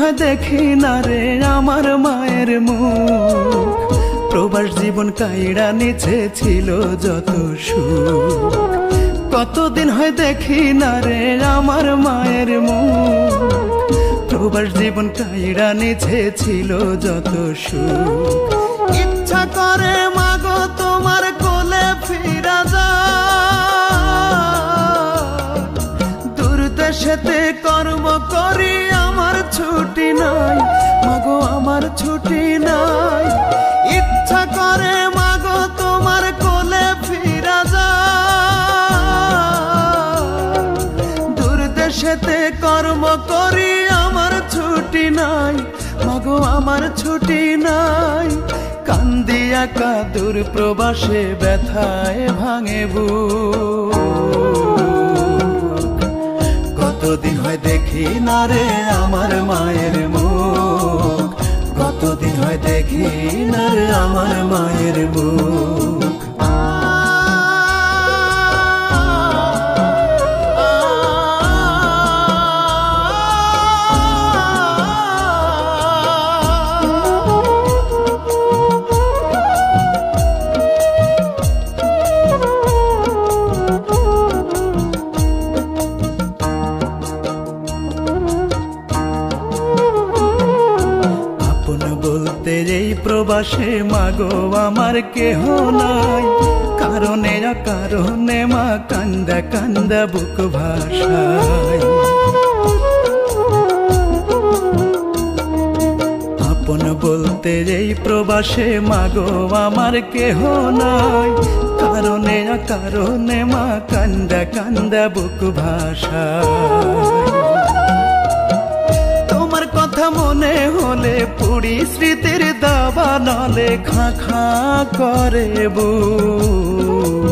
হয় দেখি না রে আমার মায়ের মুখ। প্রবাস জীবন কাইড়া নিচে ছিল যত সুখ। কতদিন হয় দেখি না রে আমার মায়ের মুখ। প্রবাস জীবন কাইড়া নিচে ছিল যত সুখ। ইচ্ছা করে মাগো তোমার কোলে ফিরা যায়, দূর দেশেতে কর্ম করি আমার ছুটি নাই, মাগো আমার ছুটি নাই। ইচ্ছা করে মাগো তোমার কোলে ফিরা যায়, দূর দেশেতে কর্ম করি আমার ছুটি নাই, মাগো আমার ছুটি নাই। কান্দি একা দূর প্রবাসে ব্যথায় ভাঙে বুক। কতদিন হয় দেখি না রে আমার মায়ের মুখ। কতদিন হয় দেখি না রে আমার মায়ের মুখ। এই প্রবাসে মাগো আমার কেহ নাই, কারণে কারণে মা কান্দা কান্দা বুক ভাষায়। আপন বলতে এই প্রবাসে মাগো আমার কেহ নাই, কারণে কারণে মা কান্দা কান্দা বুক ভাষায়। তোমার কথা মনে হলে পুরি স্মৃতির দাবা নলে খা খা করে বুক।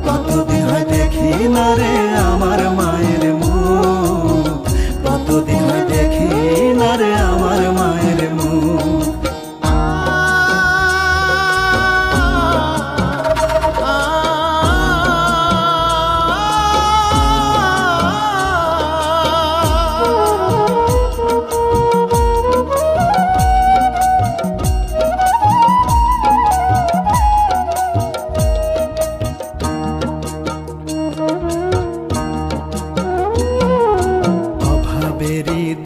কতদিন হয় দেখি না রে আমার মায়ের মুখ। কতদিন হয় দেখি না রে আমার মায়ের মুখ।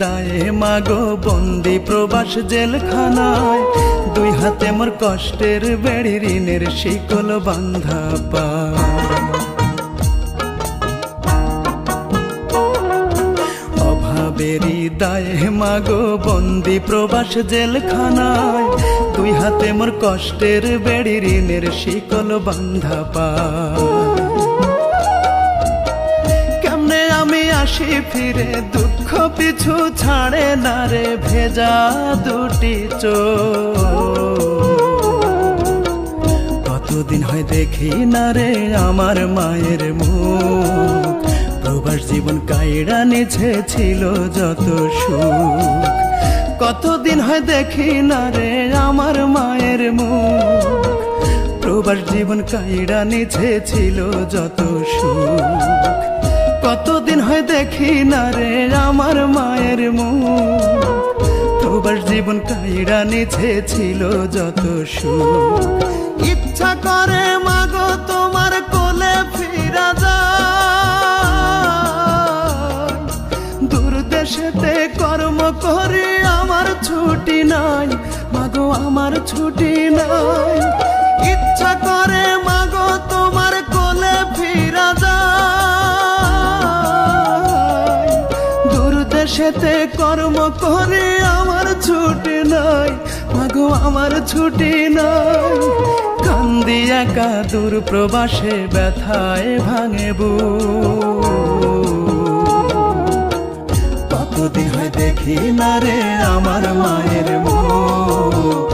দায়ে মাগো বন্দি প্রবাস জেলখানায়, দুই হাতে মোর কষ্টের বেড়ি ঋণের শিকল বান্ধা পায়। অভাবেরই দায়ে মাগো বন্দি প্রবাস জেলখানায়, দুই হাতে মোর কষ্টের বেড়ি ঋণের শিকল বান্ধা পায়। কেমনে আমি আসি ফিরে দুঃখ পিছু ছাড়ে না রে ভেজা দুটি চোখ। কতদিন হয় দেখি না রে আমার মায়ের মুখ। প্রবাস জীবন কাইড়া নিছে ছিল যত সুখ। কতদিন হয় দেখি না রে আমার মায়ের মুখ। প্রবাস জীবন কাইড়া নিছে ছিল যত সুখ। কতদিন হয় দেখি না রে আমার মায়ের মুখ। প্রবাস জীবন কাইড়া নিছে ছিল যত সুখ। ইচ্ছা করে মাগো তোমার কোলে ফিরা যায়, দূর দেশেতে কর্ম করি আমার ছুটি নাই, মাগো আমার ছুটি নাই। ইচ্ছা করে মাগো তোমার কোলে ফিরা যায়, দূর দেশেতে কর্ম করি আমার ছুটি নাই, মাগো আমার ছুটি নাই। কান্দি একা দূর প্রবাসে ব্যথায় ভাঙে বুক। কতদিন হয় দেখি না রে আমার মায়ের মুখ।